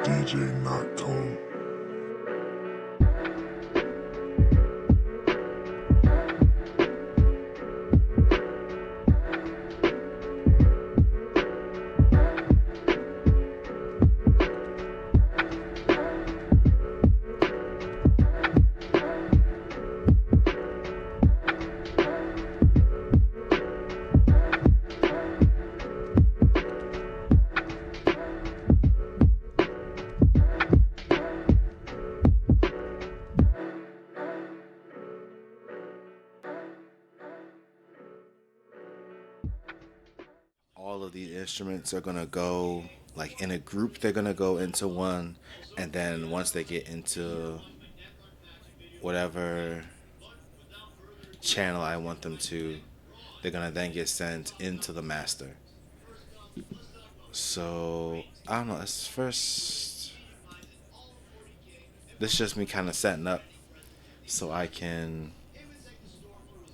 DJ Noctone. All of these instruments are gonna go like in a group. They're gonna go into one, and then once they get into whatever channel I want them to, they're gonna then get sent into the master. So I don't know. It's first. This is just me kind of setting up so I can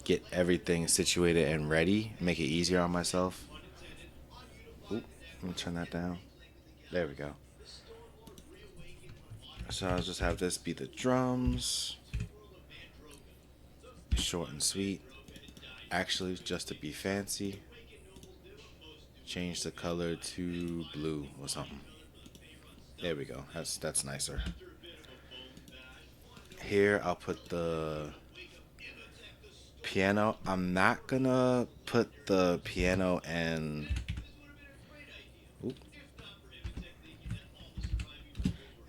get everything situated and ready, make it easier on myself. Oop, let me turn that down. There we go. So I'll just have this be the drums, short and sweet. Actually, just to be fancy, change the color to blue or something. There we go. That's nicer. Here I'll put the piano. I'm not gonna put the piano and oop,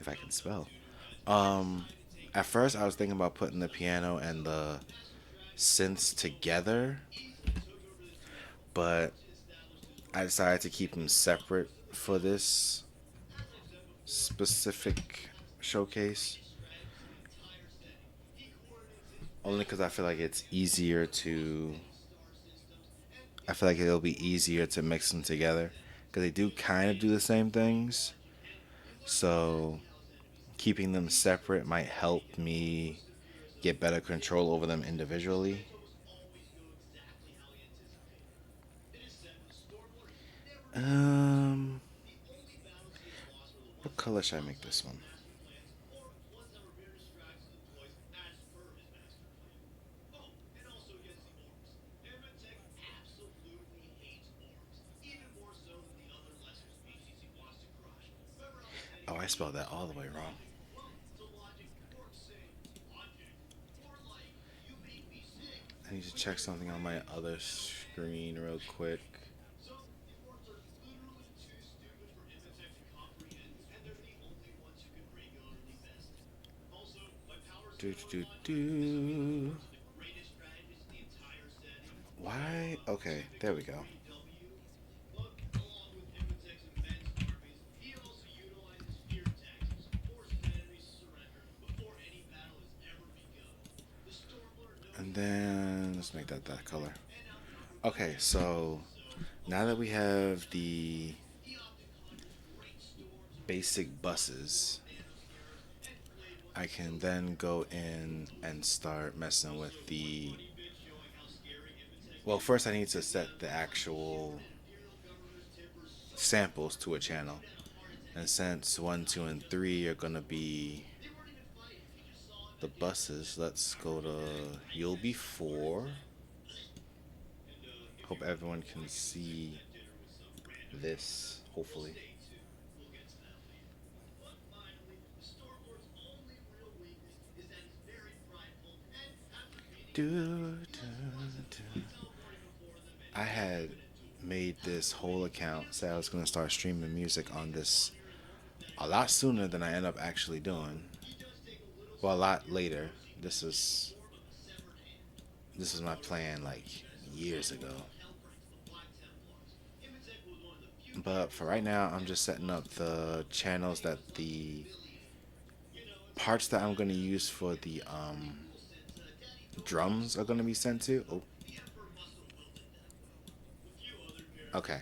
if I can spell. Um, at first I was thinking about putting the piano and the synths together, but I decided to keep them separate for this specific showcase. Only because I feel like it's easier to. I feel like it'll be easier to mix them together because they do kind of do the same things. So keeping them separate might help me get better control over them individually. Um, what color should I make this one? Oh, I spelled that all the way wrong. I need to check something on my other screen real quick. Do do do. Why? Okay, there we go. And then let's make that color. Okay, so now that we have the basic buses, I can then go in and start messing with the. Well, first I need to set the actual samples to a channel. And since 1, 2, and 3 are gonna be the buses, let's go to You'll Be 4. Hope everyone can see this, hopefully. Do, do. I had made this whole account, said I was going to start streaming music on this a lot sooner than I end up actually doing. Well, a lot later. This is this was my plan like years ago. But for right now, I'm just setting up the channels that the parts that I'm going to use for the drums are going to be sent to. Oh, okay.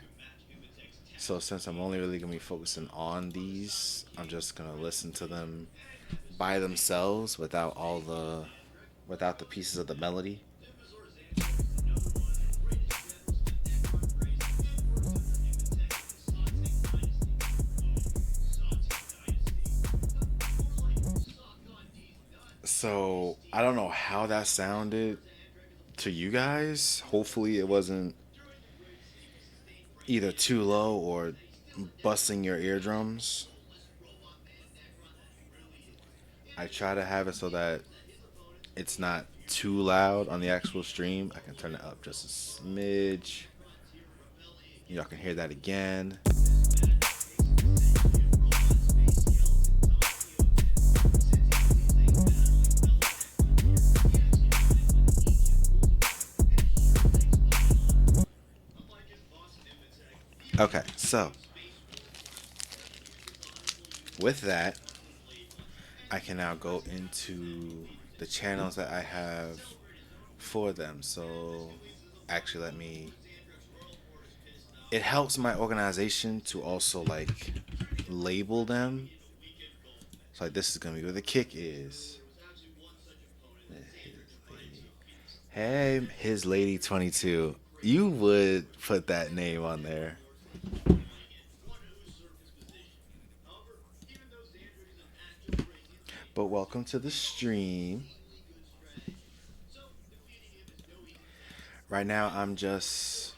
So since I'm only really going to be focusing on these, I'm just going to listen to them by themselves without the pieces of the melody. So I don't know how that sounded to you guys. Hopefully, it wasn't either too low or busting your eardrums. I try to have it so that it's not too loud on the actual stream. I can turn it up just a smidge. Y'all can hear that again. Okay, so with that, I can now go into the channels that I have for them. So actually, let me. It helps my organization to also like label them. So like this is gonna be where the kick is. Hey, his lady 22. You would put that name on there. But welcome to the stream. Right now, I'm just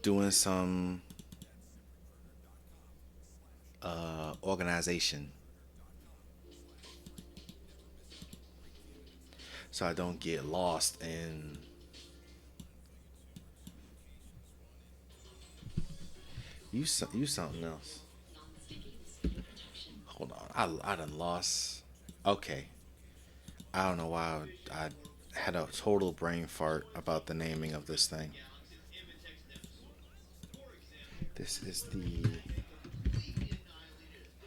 doing some organization so I don't get lost in. You something else. Hold on, I done lost. Okay, I don't know why I had a total brain fart about the naming of this thing. This is the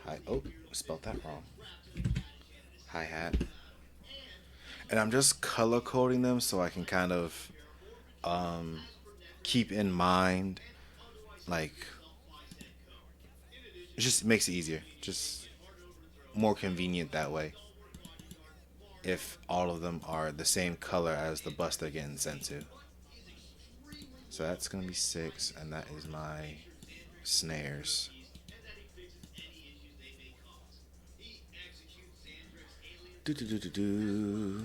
hi. Oh, spelled that wrong. Hi hat. And I'm just color coding them so I can kind of keep in mind, like, it just makes it easier, just more convenient that way. If all of them are the same color as the bus they're getting sent to. So that's gonna be 6, and that is my snares. Do do do do do.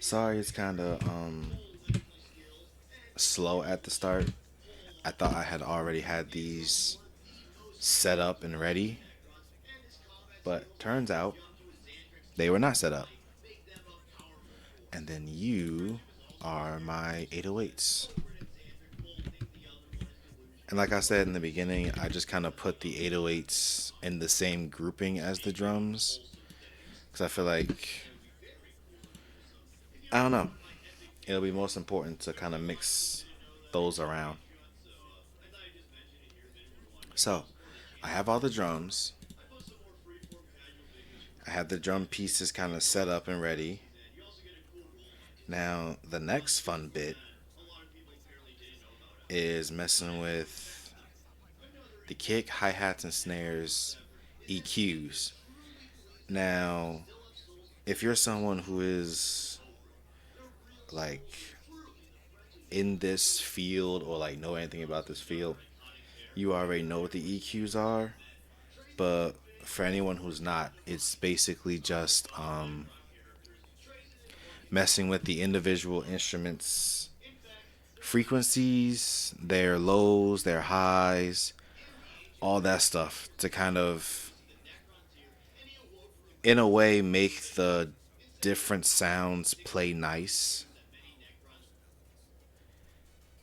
Sorry, it's kind of slow at the start. I thought I had already had these set up and ready, but turns out they were not set up. And then you are my 808s. And like I said in the beginning, I just kind of put the 808s in the same grouping as the drums because I feel like, I don't know, it'll be most important to kind of mix those around. So I have all the drums. I have the drum pieces kind of set up and ready. Now, the next fun bit is messing with the kick, hi hats, and snares EQs. Now, if you're someone who is like in this field or like know anything about this field, you already know what the EQs are. But for anyone who's not, it's basically just messing with the individual instruments' frequencies, their lows, their highs, all that stuff to kind of, in a way, make the different sounds play nice.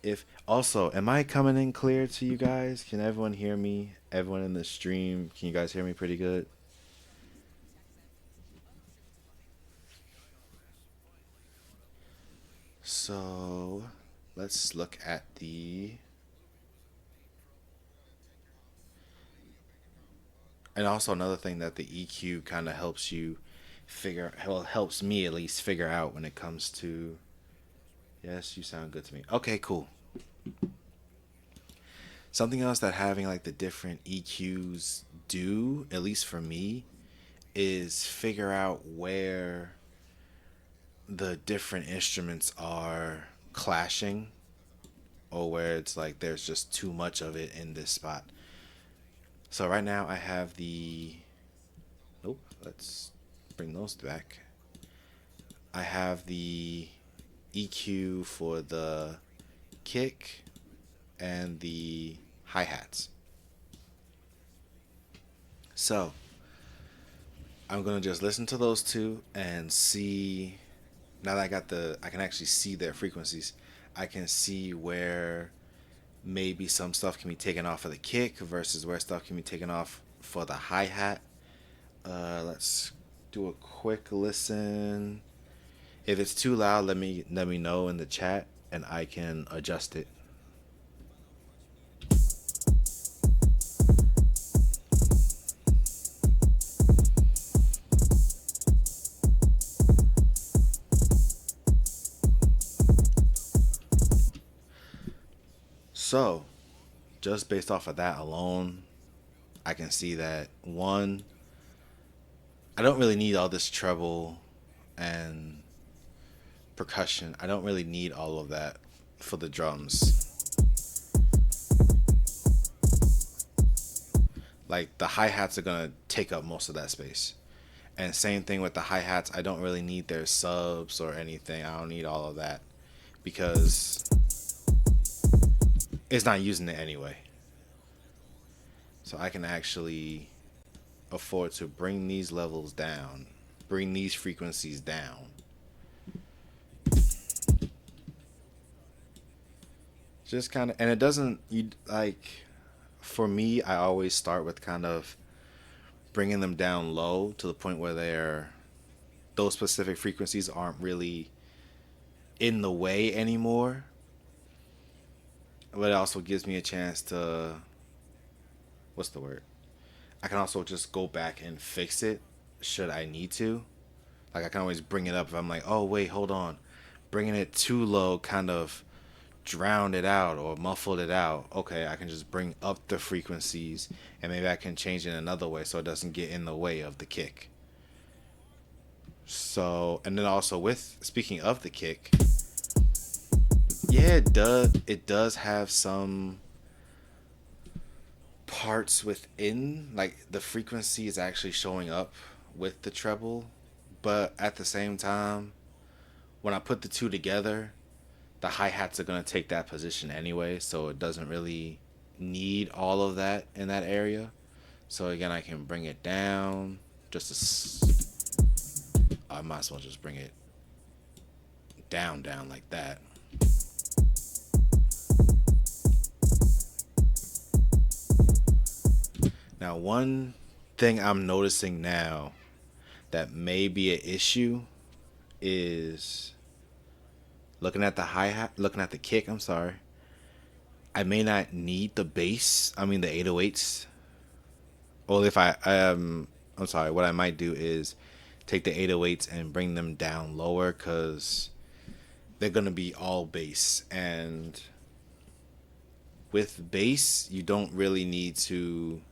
If also, am I coming in clear to you guys? Can everyone hear me? Everyone in the stream, can you guys hear me pretty good? So, let's look at the. And also another thing that the EQ kind of helps you figure, well, helps me at least figure out when it comes to. Yes, you sound good to me. Okay, cool. Something else that having like the different EQs do, at least for me, is figure out where the different instruments are clashing or where it's like there's just too much of it in this spot. So right now I have the Oh, let's bring those back. I have the EQ for the kick and the hi-hats. So I'm gonna just listen to those two and see. Now that I can actually see their frequencies. I can see where maybe some stuff can be taken off for the kick versus where stuff can be taken off for the hi-hat. Let's do a quick listen. If it's too loud, let me know in the chat and I can adjust it. So, just based off of that alone, I can see that one, I don't really need all this treble and percussion. I don't really need all of that for the drums. Like the hi-hats are going to take up most of that space. And same thing with the hi-hats, I don't really need their subs or anything. I don't need all of that because it's not using it anyway. So I can actually afford to bring these levels down, bring these frequencies down. Just kind of, and it doesn't, you like, for me, I always start with kind of bringing them down low to the point where those specific frequencies aren't really in the way anymore. But it also gives me a chance to, what's the word? I can also just go back and fix it should I need to. Like I can always bring it up if I'm like, oh wait, hold on, bringing it too low kind of drowned it out or muffled it out. Okay, I can just bring up the frequencies and maybe I can change it another way so it doesn't get in the way of the kick. So, and then also with speaking of the kick, yeah, it does have some parts within like the frequency is actually showing up with the treble, but at the same time when I put the two together, the hi-hats are going to take that position anyway, so it doesn't really need all of that in that area. So again, I can bring it down I might as well just bring it down like that. Now one thing I'm noticing now that may be an issue is looking at the kick, I'm sorry. I may not need the bass, I mean the 808s. Well, if I'm sorry, what I might do is take the 808s and bring them down lower cuz they're going to be all bass, and with bass, you don't really need to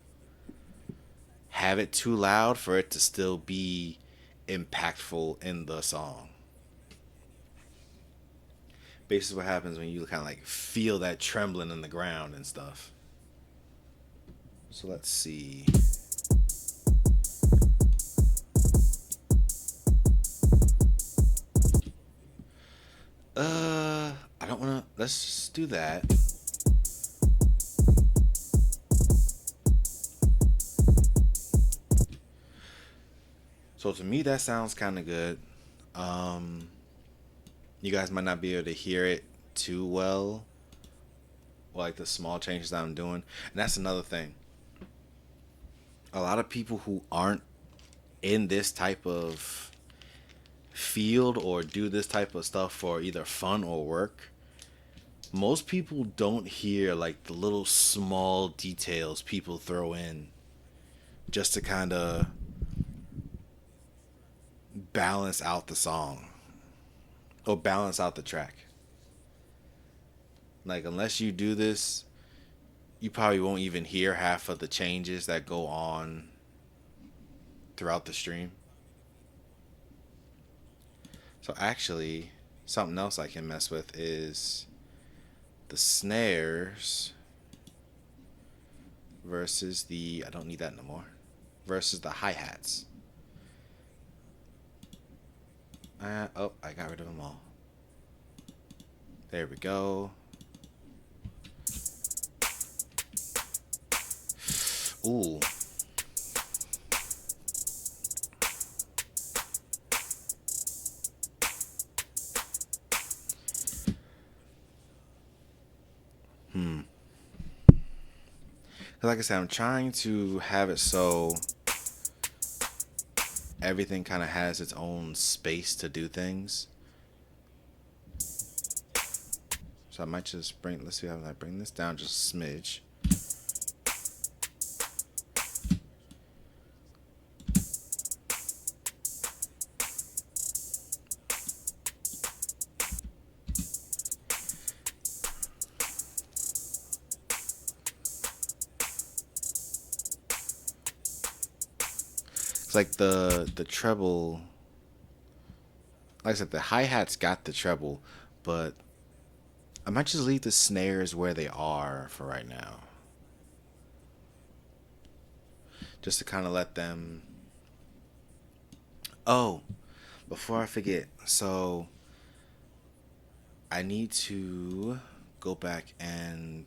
have it too loud for it to still be impactful in the song. Bass is what happens when you kind of like feel that trembling in the ground and stuff. So let's see. I don't want to. Let's just do that. So to me, that sounds kind of good. Um, you guys might not be able to hear it too well, like the small changes that I'm doing, and that's another thing. A lot of people who aren't in this type of field or do this type of stuff for either fun or work, most people don't hear like the little small details people throw in just to kind of balance out the song or balance out the track. Like, unless you do this, you probably won't even hear half of the changes that go on throughout the stream. So, actually, something else I can mess with is the snares versus I don't need that no more, versus the hi hats. Oh, I got rid of them all. There we go. Ooh. Hmm. Like I said, I'm trying to have it so everything kind of has its own space to do things. So I might just bring, let's see how I bring this down just a smidge. It's like the treble, like I said, the hi-hat's got the treble, but I might just leave the snares where they are for right now. Just to kind of let them. Oh, before I forget, so I need to go back and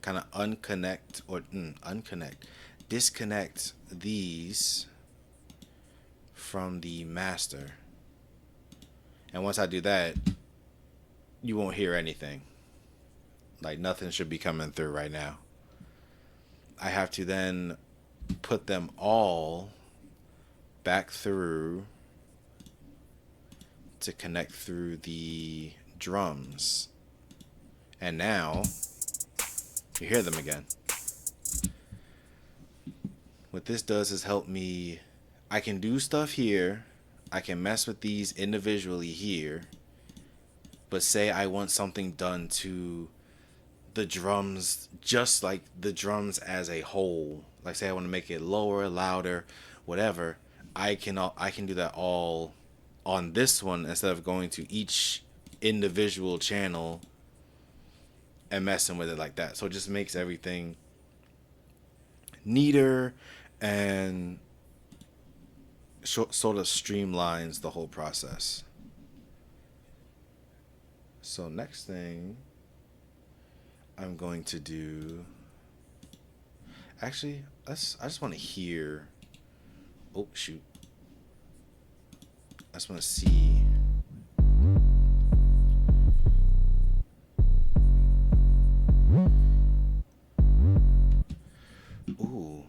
kind of disconnect these from the master. And once I do that, you won't hear anything. Like nothing should be coming through right now. I have to then put them all back through to connect through the drums. And now you hear them again. What this does is help me. I can do stuff here. I can mess with these individually here. But say I want something done to the drums, just like the drums as a whole. Like say I want to make it lower, louder, whatever. I can do that all on this one instead of going to each individual channel and messing with it like that. So it just makes everything neater and sort of streamlines the whole process. So next thing I'm going to do, actually, I just want to hear. Oh shoot! I just want to see. Ooh,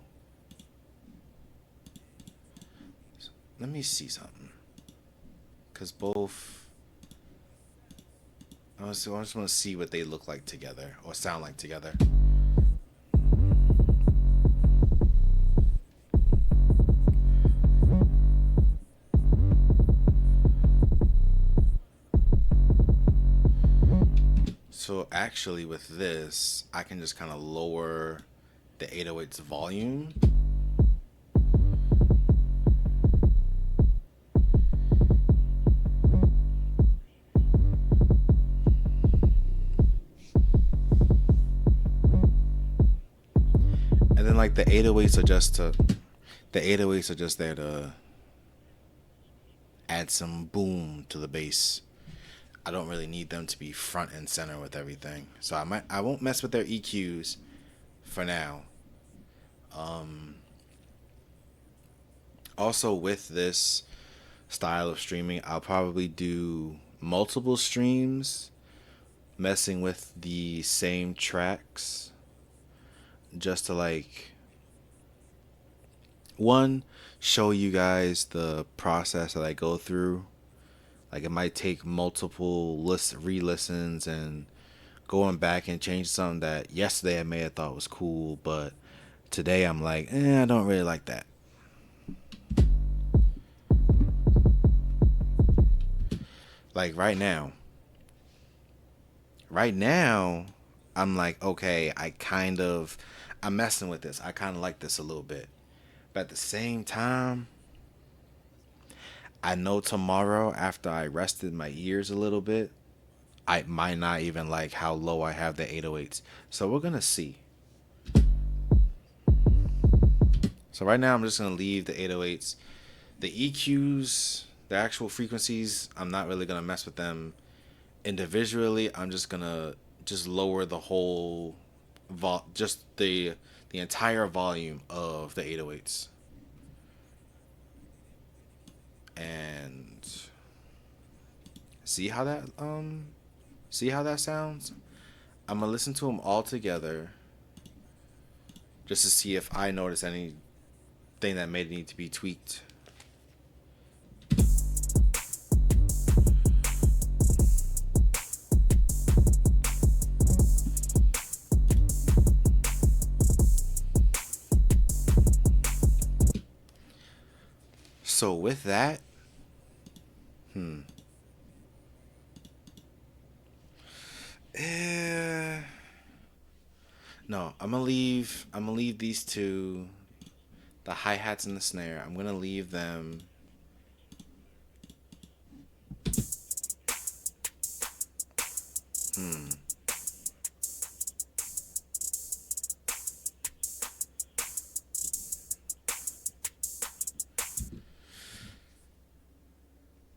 let me see something. Cause both, I just want to see what they look like together or sound like together. So actually, with this, I can just kind of lower the 808's volume. And then like the 808s are just to the 808s are just there to add some boom to the bass. I don't really need them to be front and center with everything. So I won't mess with their EQs for now. Um Also with this style of streaming, I'll probably do multiple streams messing with the same tracks just to like one show you guys the process that I go through. Like it might take multiple re-listens and going back and change something that yesterday I may have thought was cool, but today I'm like, I don't really like that. Like right now, I'm like, okay, I'm messing with this. I kind of like this a little bit, but at the same time, I know tomorrow after I rested my ears a little bit, I might not even like how low I have the 808s. So we're gonna see. So right now I'm just gonna leave the 808s. The EQs, The actual frequencies, I'm not really gonna mess with them individually. I'm just gonna just lower the whole just the entire volume of the 808s and see how that see how that sounds. I'm gonna listen to them all together just to see if I notice anything that may need to be tweaked. So with that, hmm, eh, no, I'm gonna leave these two, the hi hats and the snare. I'm gonna leave them. Hmm.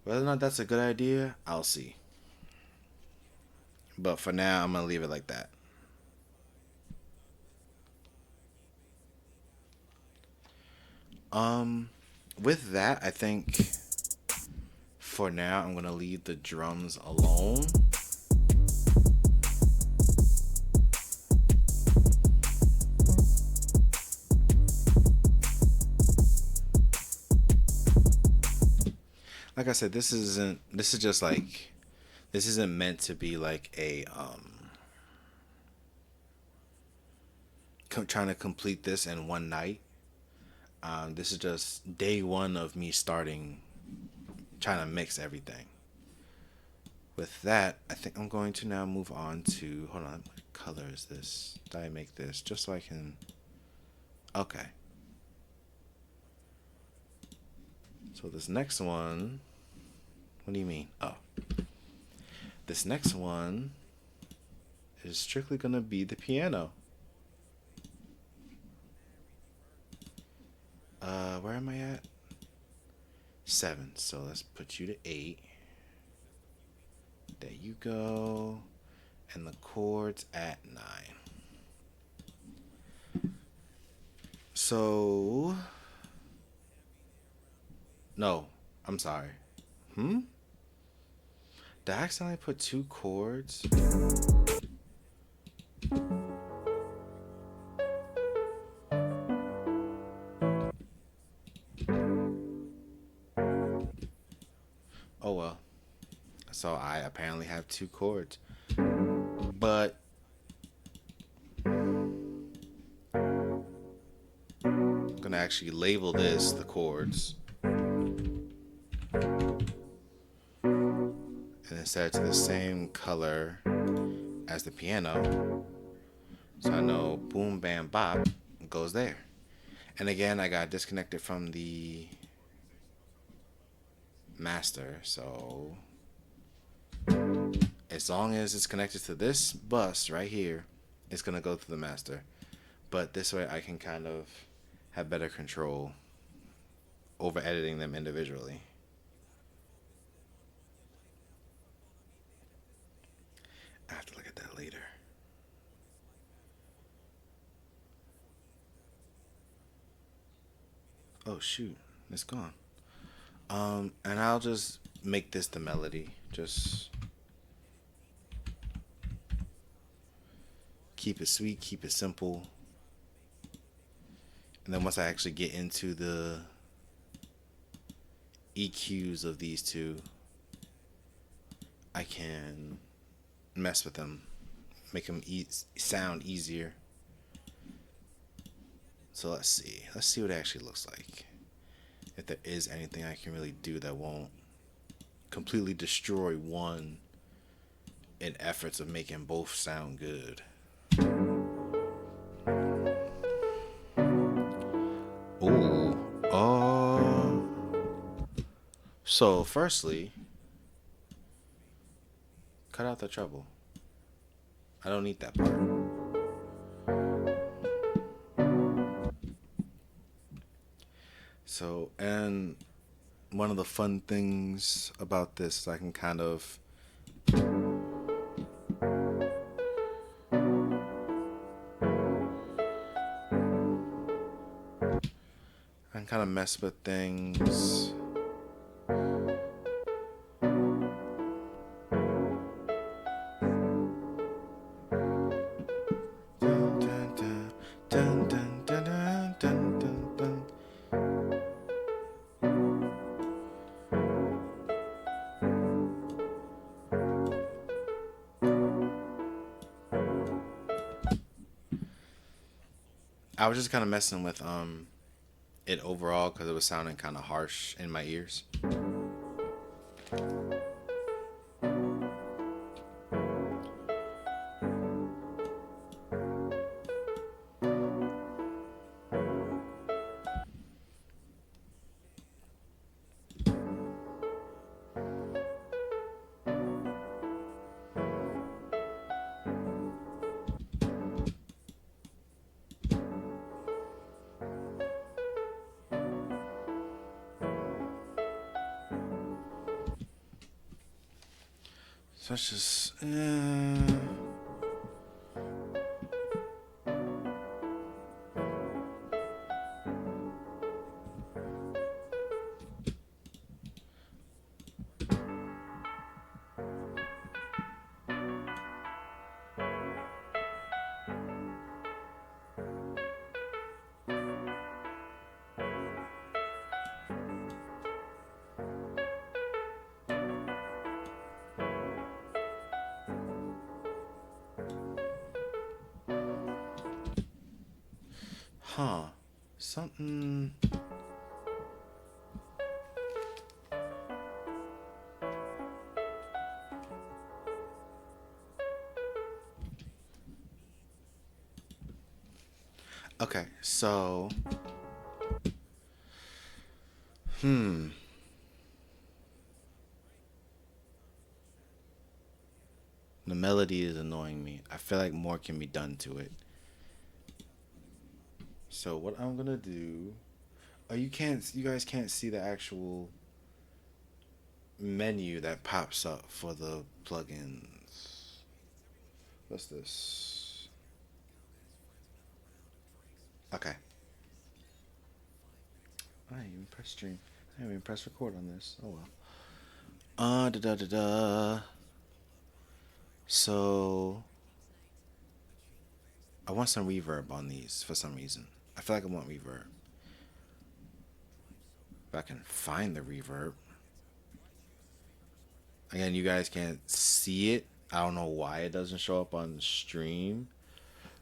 Whether or not that's a good idea, I'll see. But for now, I'm gonna leave it like that. Um, with that, I think for now I'm gonna leave the drums alone. Like I said, this isn't. This is just like. This isn't meant to be like a trying to complete this in one night. This is just day one of me starting trying to mix everything. With that, I think I'm going to now move on to. Hold on, what color is this? Did I make this just so I can? Okay. So this next one. What do you mean? Oh, this next one is strictly gonna be the piano. Where am I at? 7. So let's put you to 8. There you go. And the chords at 9. So, no, I'm sorry. Hmm? Did I accidentally put 2 chords? Oh well. So I apparently have 2 chords. But I'm gonna actually label this the chords. And then set it to the same color as the piano. So I know boom, bam, bop goes there. And again, I got disconnected from the master. So as long as it's connected to this bus right here, it's going to go through the master. But this way I can kind of have better control over editing them individually. I have to look at that later. Oh shoot, it's gone. And I'll just make this the melody. Just keep it sweet, keep it simple. And then once I actually get into the EQs of these two, I can mess with them, make them sound easier. So let's see. Let's see what it actually looks like. If there is anything I can really do that won't completely destroy one in efforts of making both sound good. Ooh. So firstly, cut out the treble. I don't need that part. So, and one of the fun things about this is I can kind of mess with things. Dun, dun, dun, dun, dun, dun, dun, dun, dun, dun. I was just kind of messing with it overall because it was sounding kind of harsh in my ears. So it's just. Huh. Something. Okay, so. Hmm. The melody is annoying me. I feel like more can be done to it. So what I'm gonna do. Oh, you guys can't see the actual menu that pops up for the plugins. What's this? Okay. I didn't even press stream. I didn't even press record on this. Oh well. Da da da da. So I want some reverb on these for some reason. I feel like I want reverb. If I can find the reverb. Again, you guys can't see it. I don't know why it doesn't show up on the stream,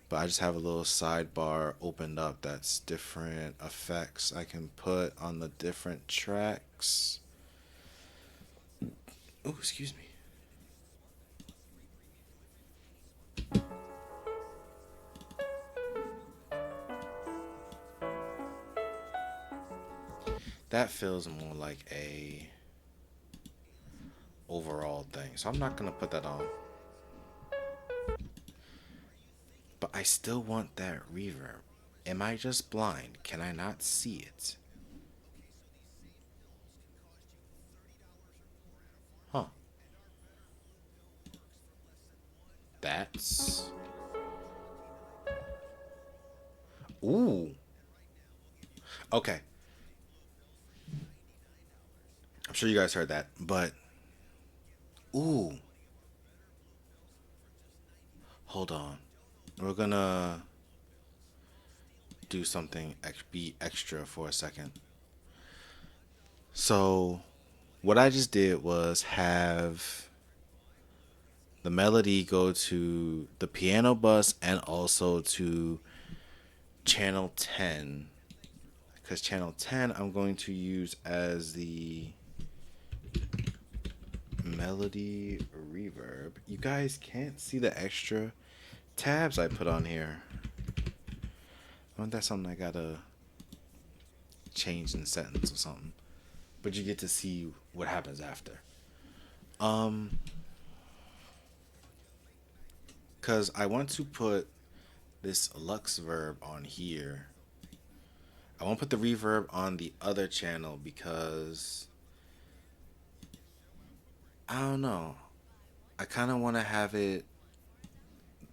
but I just have a little sidebar opened up that's different effects I can put on the different tracks. Oh, excuse me. That feels more like a overall thing. So I'm not gonna put that on. But I still want that reverb. Am I just blind? Can I not see it? Huh. That's. Ooh. Okay. I'm sure you guys heard that. But. Ooh. Hold on. We're gonna do something be extra for a second. So, what I just did was have the melody go to the piano bus and also to channel 10, because channel 10 I'm going to use as the melody reverb. You guys can't see the extra tabs I put on here. I wonder if that's something I gotta change in settings or something. But you get to see what happens after. Um, cause I want to put this Lux verb on here. I won't put the reverb on the other channel because I don't know. I kind of want to have it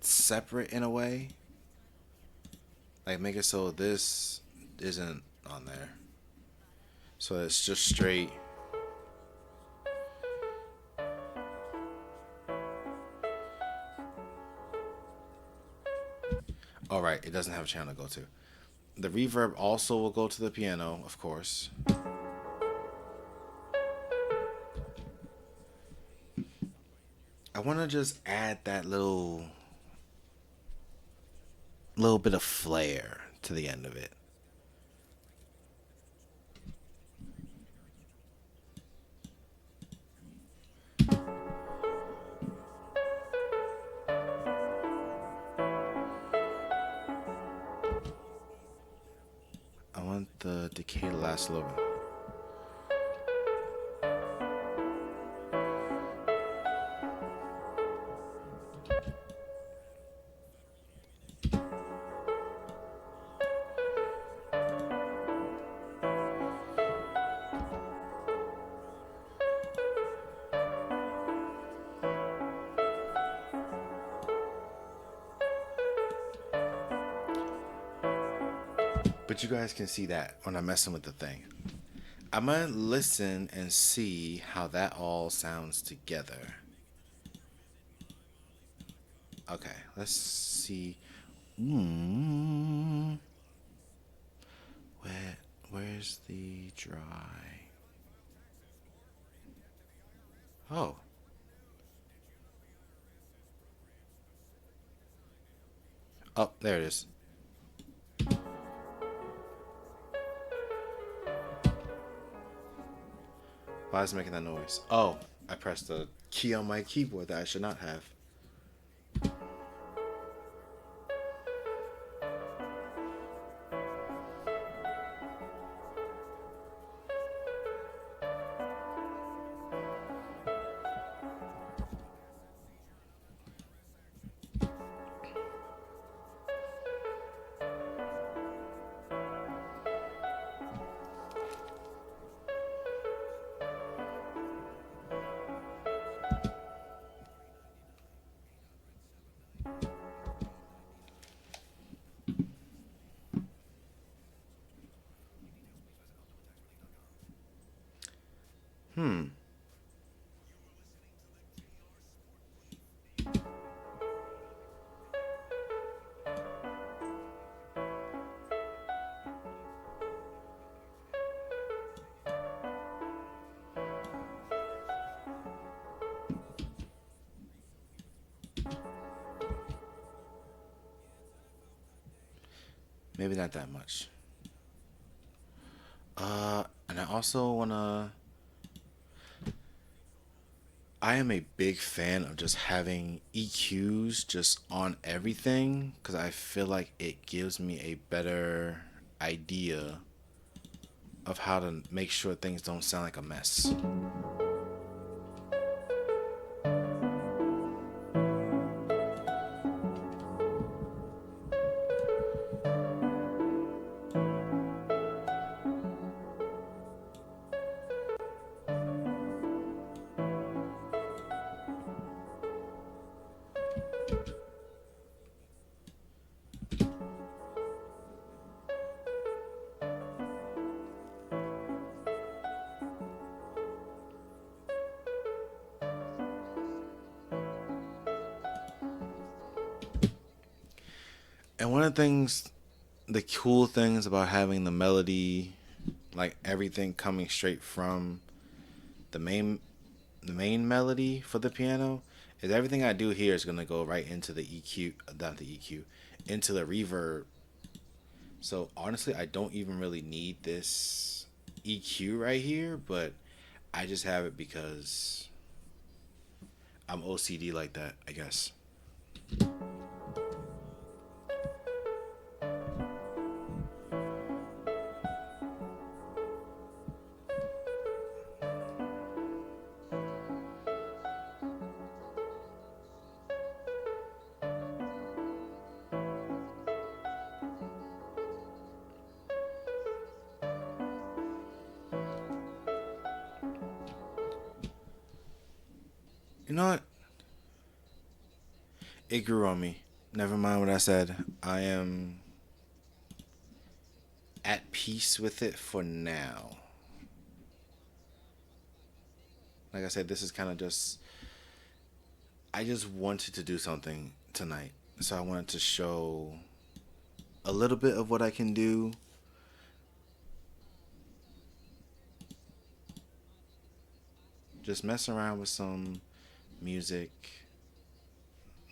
separate in a way. Like make it so this isn't on there. So it's just straight. All right, it doesn't have a channel to go to. The reverb also will go to the piano, of course. I want to just add that little bit of flair to the end of it. I want the decay to last a little bit. But you guys can see that when I'm messing with the thing. I'm gonna listen and see how that all sounds together. Okay, let's see. Mm, where, where's the dry? Oh, oh, there it is. Why is it making that noise? Oh, I pressed the key on my keyboard that I should not have. Hmm. Maybe not that much. And I also wanna. I am a big fan of just having EQs just on everything because I feel like it gives me a better idea of how to make sure things don't sound like a mess. And one of the things, the cool things about having the melody, like everything coming straight from the main the main melody for the piano, is everything I do here is gonna go right into the EQ, not the EQ, into the reverb. So honestly, I don't even really need this EQ right here, but I just have it because I'm OCD like that, I guess. You know what? It grew on me. Never mind what I said. I am at peace with it for now. Like I said, this is kind of just. I just wanted to do something tonight. So I wanted to show a little bit of what I can do. Just mess around with some music.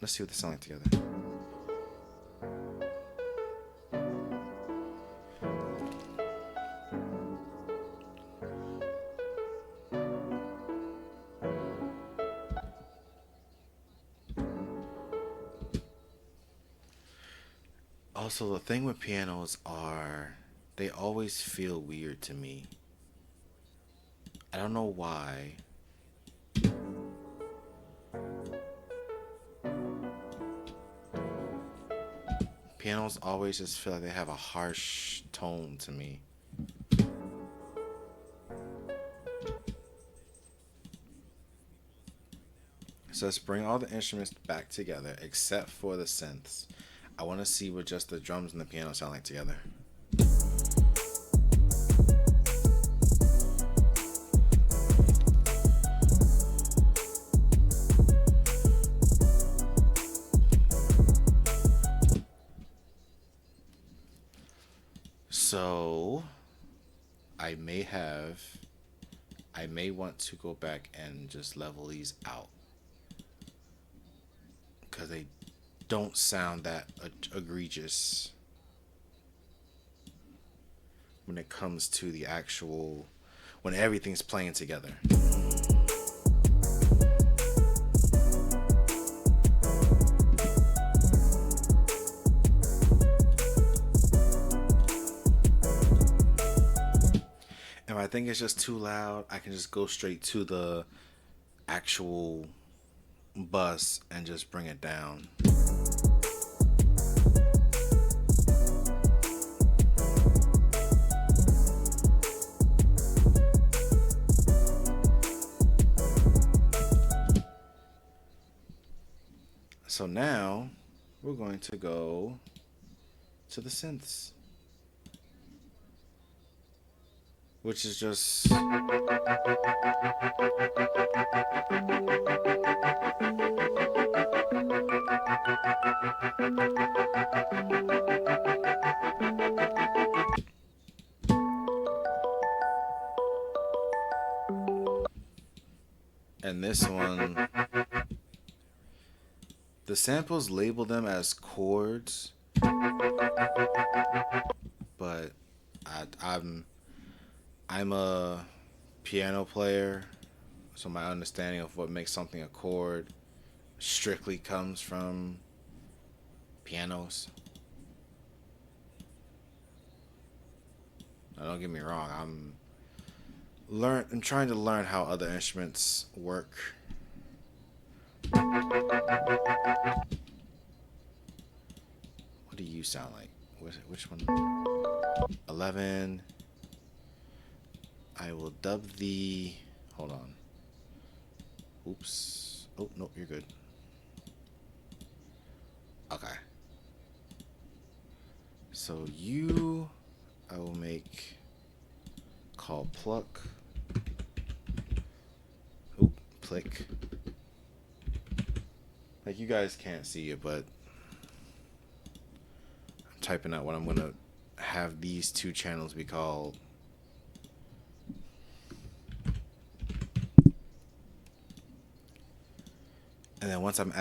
Let's see what they sound like together. Also, the thing with pianos are they always feel weird to me. I don't know why. Pianos always just feel like they have a harsh tone to me. So let's bring all the instruments back together except for the synths. I want to see what just the drums and the piano sound like together. So I may have, I may want to go back and just level these out because they don't sound that egregious when it comes to the actual, when everything's playing together. If I think it's just too loud, I can just go straight to the actual bus and just bring it down. So now we're going to go to the synths, which is just. And this one, the samples label them as chords, but I'm a piano player, so my understanding of what makes something a chord strictly comes from pianos. Now, don't get me wrong, I'm trying to learn how other instruments work. What do you sound like? Which one? 11. I will dub the. Hold on. Oops. Oh, no, you're good. Okay. So you, I will make call pluck. Oop, plick. Like you guys can't see it, but I'm typing out what I'm gonna have these two channels be called. And then once I'm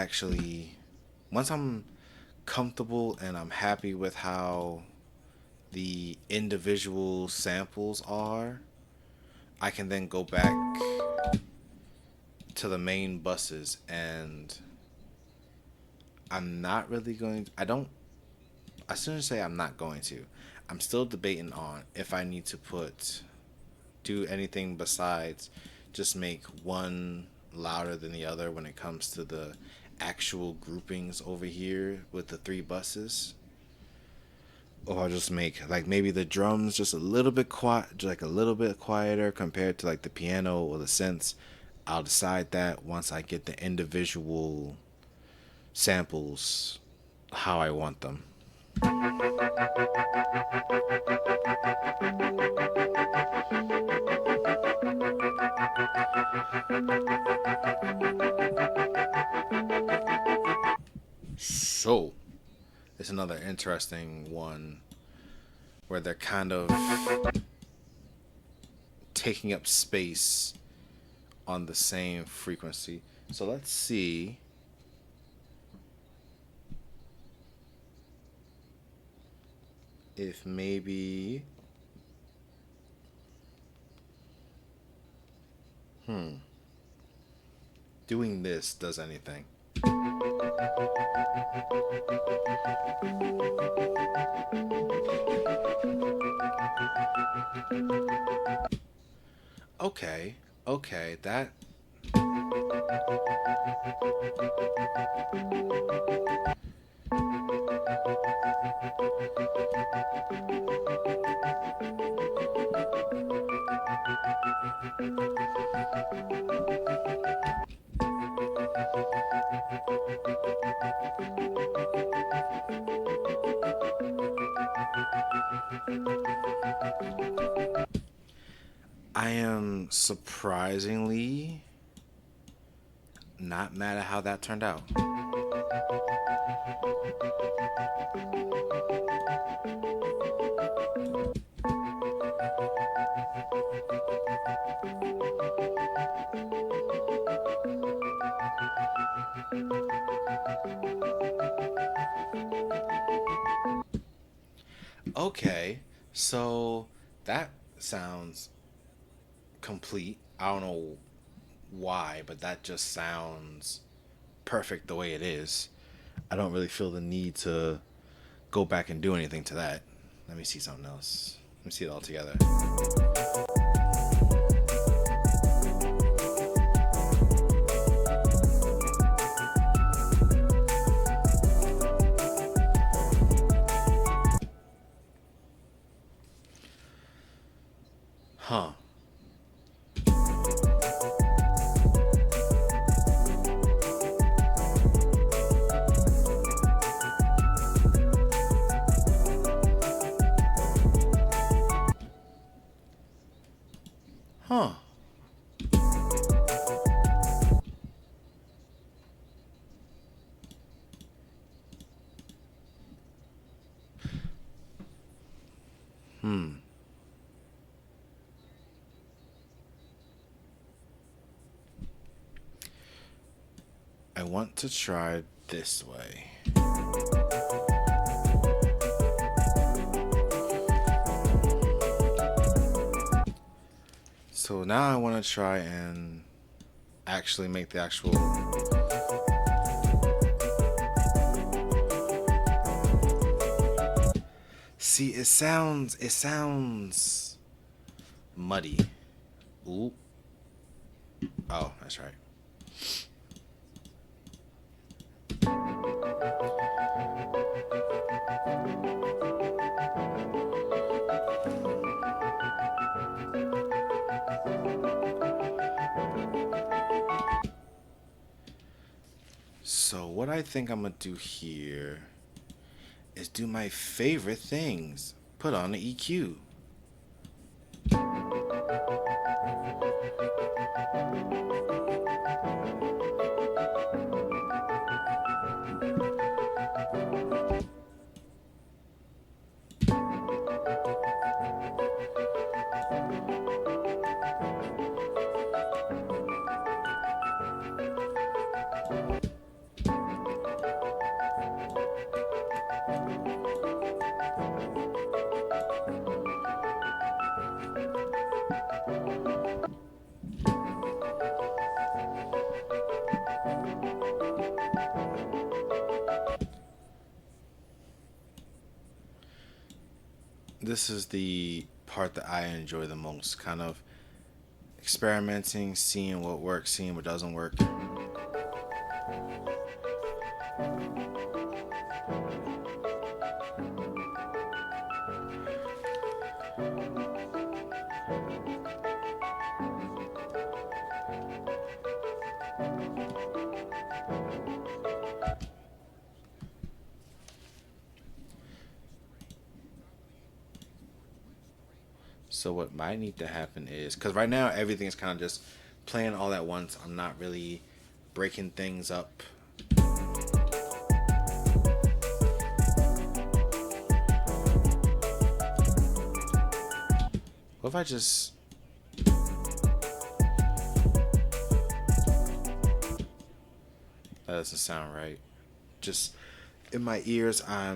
comfortable and I'm happy with how the individual samples are, I can then go back to the main buses, and I'm not really going I don't I shouldn't say I'm not going to. I'm still debating on if I need to do anything besides just make one louder than the other when it comes to the actual groupings over here with the three buses. Or I'll just make like maybe the drums just a little bit quiet, like a little bit quieter compared to like the piano or the synths, I'll decide that once I get the individual samples how I want them. So, it's another interesting one where they're kind of taking up space on the same frequency. So let's see if maybe doing this does anything. Okay, okay, that. I am surprisingly not mad at how that turned out. Okay, so that sounds complete. I don't know why, but that just sounds perfect the way it is. I don't really feel the need to go back and do anything to that. Let me see something else. Let me see it all together. Huh. Huh. Hmm. I want to try this way. So now I want to try and actually make the actual. See, it sounds muddy. Ooh. Oh, that's right. So what I think I'm gonna do here is do my favorite things. Put on the EQ. This is the part that I enjoy the most. Kind of experimenting, seeing what works, seeing what doesn't work. So what might need to happen is, because right now everything is kind of just playing all at once. I'm not really breaking things up. What if I just... That doesn't sound right. Just in my ears, I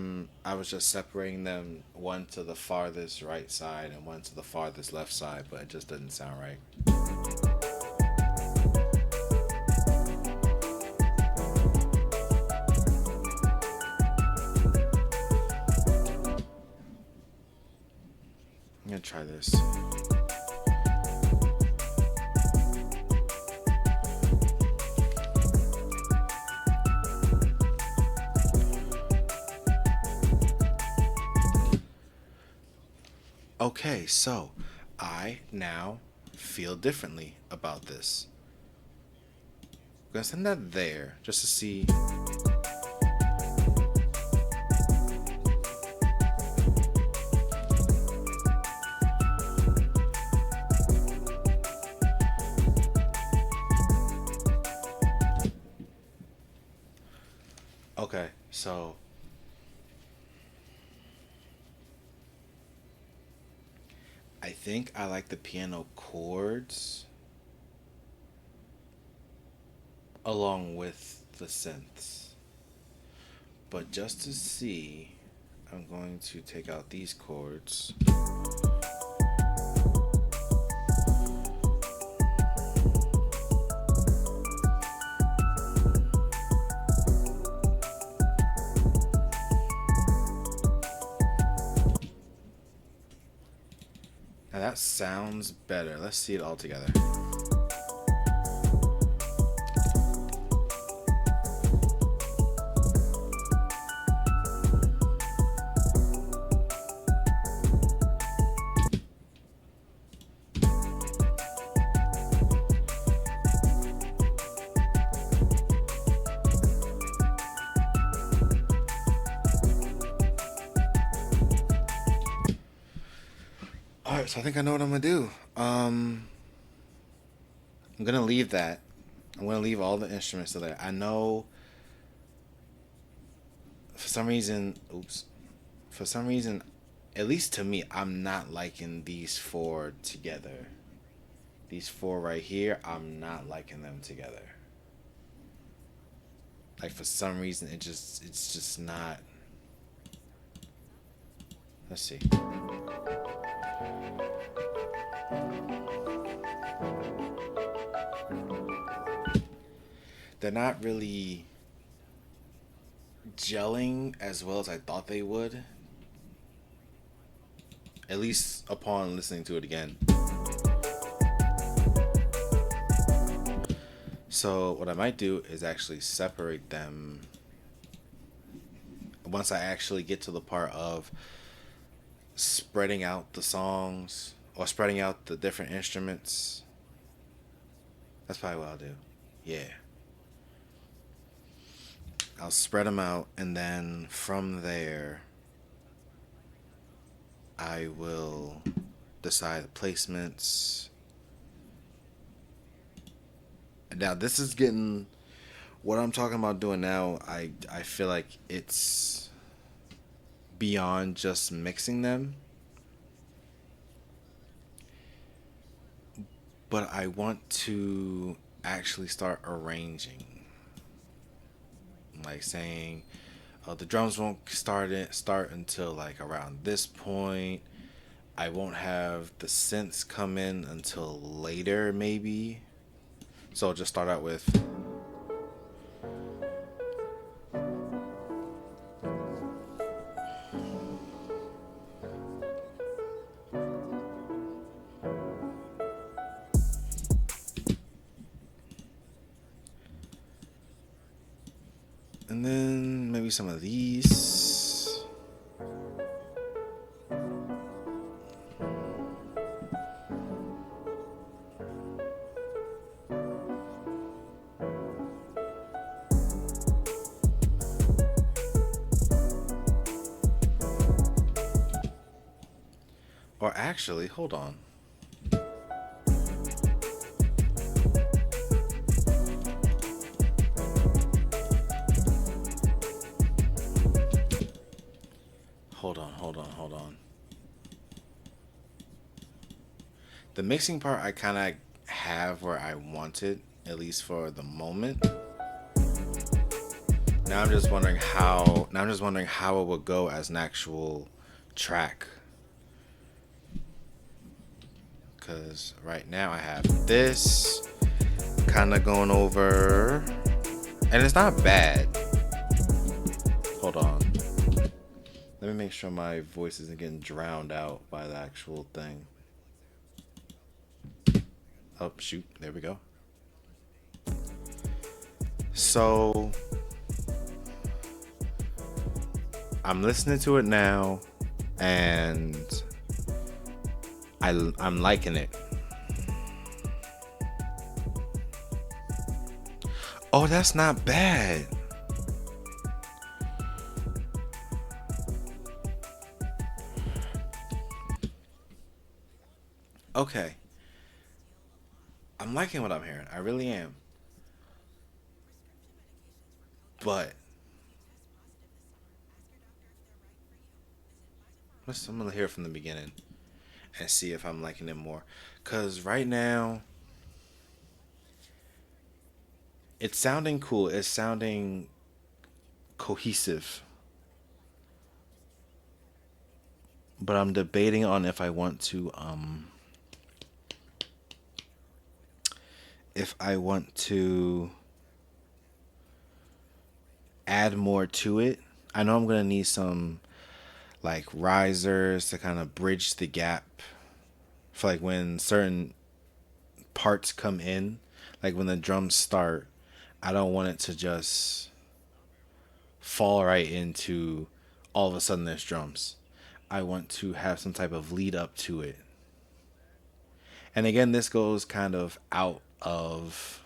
was just separating them, one to the farthest right side and one to the farthest left side, but it just doesn't sound right. I'm gonna try this. Okay, so I now feel differently about this. I'm gonna send that there just to see. Okay, so I think I like the piano chords along with the synths. But just to see, I'm going to take out these chords. Now that sounds better. Let's see it all together. Alright, so I think I know what I'm gonna do. I'm gonna leave that. I'm gonna leave all the instruments there. I know for some reason, for some reason, at least to me, I'm not liking these four together. These four right here, I'm not liking them together. Like for some reason, it's just not. Let's see. They're not really gelling as well as I thought they would. At least upon listening to it again. So what I might do is actually separate them once I actually get to the part of spreading out the songs or spreading out the different instruments. That's probably what I'll do. Yeah. I'll spread them out, and then from there I will decide the placements. Now this is getting what I'm talking about doing now. I feel like it's beyond just mixing them, but I want to actually start arranging, like saying, the drums won't start until like around this point. I won't have the synths come in until later, maybe. So I'll just start out with. And then maybe some of these. Or actually, hold on. Hold on. The mixing part I kind of have where I want it, at least for the moment. Now I'm just wondering how. Now I'm just wondering how it would go as an actual track. Because right now I have this kind of going over, and it's not bad. Hold on. Let me make sure my voice isn't getting drowned out by the actual thing. Oh, shoot. There we go. So, I'm listening to it now, and I'm liking it. Oh, that's not bad. Okay. I'm liking what I'm hearing. I really am. But I'm gonna hear it from the beginning and see if I'm liking it more. Cause right now it's sounding cool. It's sounding cohesive. But I'm debating on if I want to add more to it. I know I'm gonna need some like risers to kind of bridge the gap for like when certain parts come in, like when the drums start. I don't want it to just fall right into all of a sudden there's drums. I want to have some type of lead up to it. And again, this goes kind of out of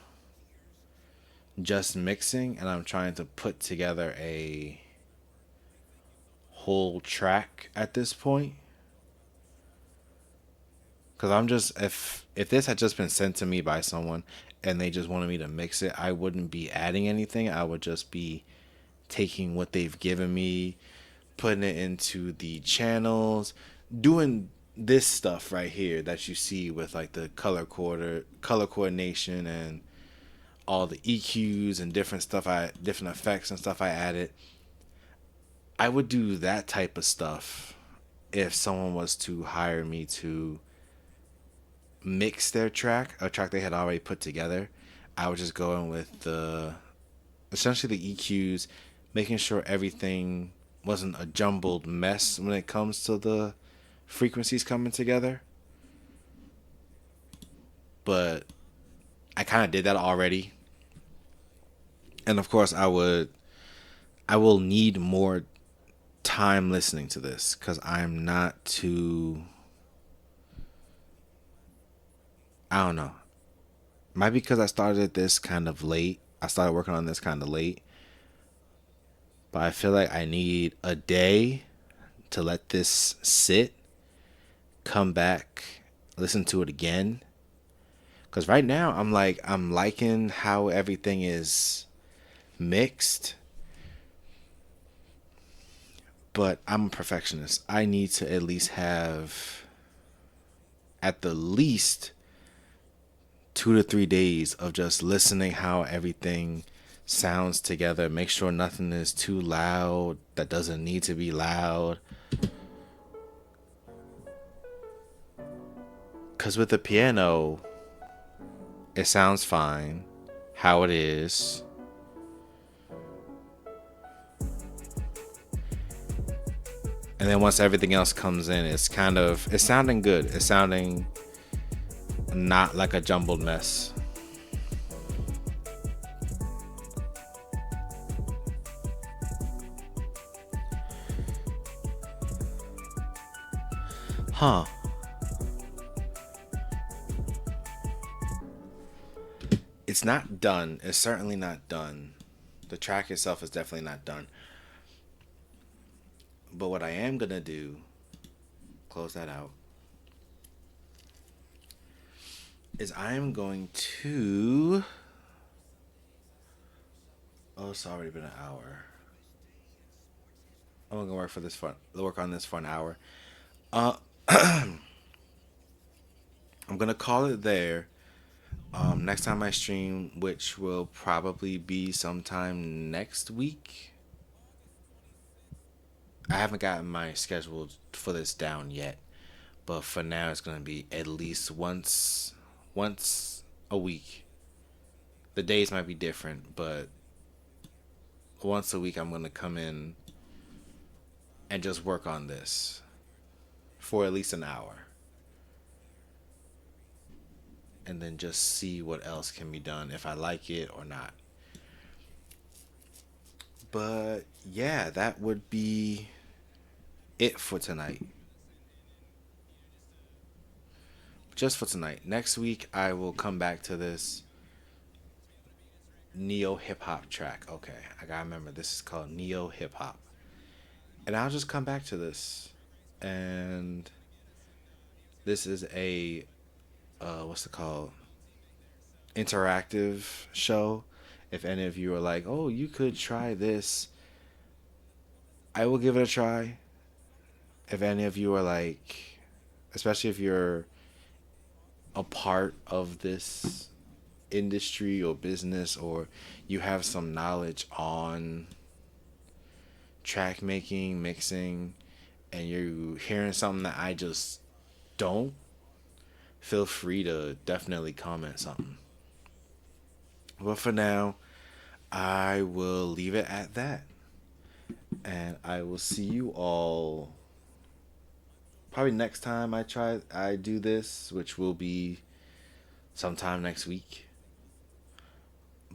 just mixing, and I'm trying to put together a whole track at this point. Cause I'm just if this had just been sent to me by someone and they just wanted me to mix it, I wouldn't be adding anything. I would just be taking what they've given me, putting it into the channels, doing this stuff right here that you see with like the color coordination and all the EQs and different effects and stuff I added. I would do that type of stuff if someone was to hire me to mix their track, a track they had already put together. I would just go in with the essentially the EQs, making sure everything wasn't a jumbled mess when it comes to the frequencies coming together. But I kind of did that already. And of course, I will need more time listening to this cuz I'm not too I don't know. Might be because I started this kind of late. I started working on this kind of late. But I feel like I need a day to let this sit, come back, listen to it again. Because right now I'm liking how everything is mixed, but I'm a perfectionist. I need to at least have, at the least, 2 to 3 days of just listening how everything sounds together. Make sure nothing is too loud that doesn't need to be loud. Because with the piano, it sounds fine how it is. And then once everything else comes in, it's sounding good. It's sounding not like a jumbled mess. Huh. It's not done. It's certainly not done. The track itself is definitely not done. But what I am going to do, close that out. is I am going to. Oh, it's already been an hour. I'm gonna work on this for an hour. Uh, I'm gonna call it there. Next time I stream, which will probably be sometime next week. I haven't gotten my schedule for this down yet, but for now it's gonna be at least once a week. The days might be different, but once a week I'm gonna come in and just work on this for at least an hour, and then just see what else can be done if I like it or not. But yeah, that would be it for tonight. Just for tonight. Next week I will come back to this neo hip hop track. Okay, I gotta remember this is called neo hip hop, and I'll just come back to this. And this is a what's it called? Interactive show. If any of you are like, oh, you could try this, I will give it a try. If any of you are like, especially if you're a part of this industry or business, or you have some knowledge on track making, mixing, and you're hearing something that I just don't, feel free to definitely comment something. But for now, I will leave it at that. And I will see you all probably next time I do this, which will be sometime next week.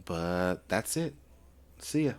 But that's it. See ya.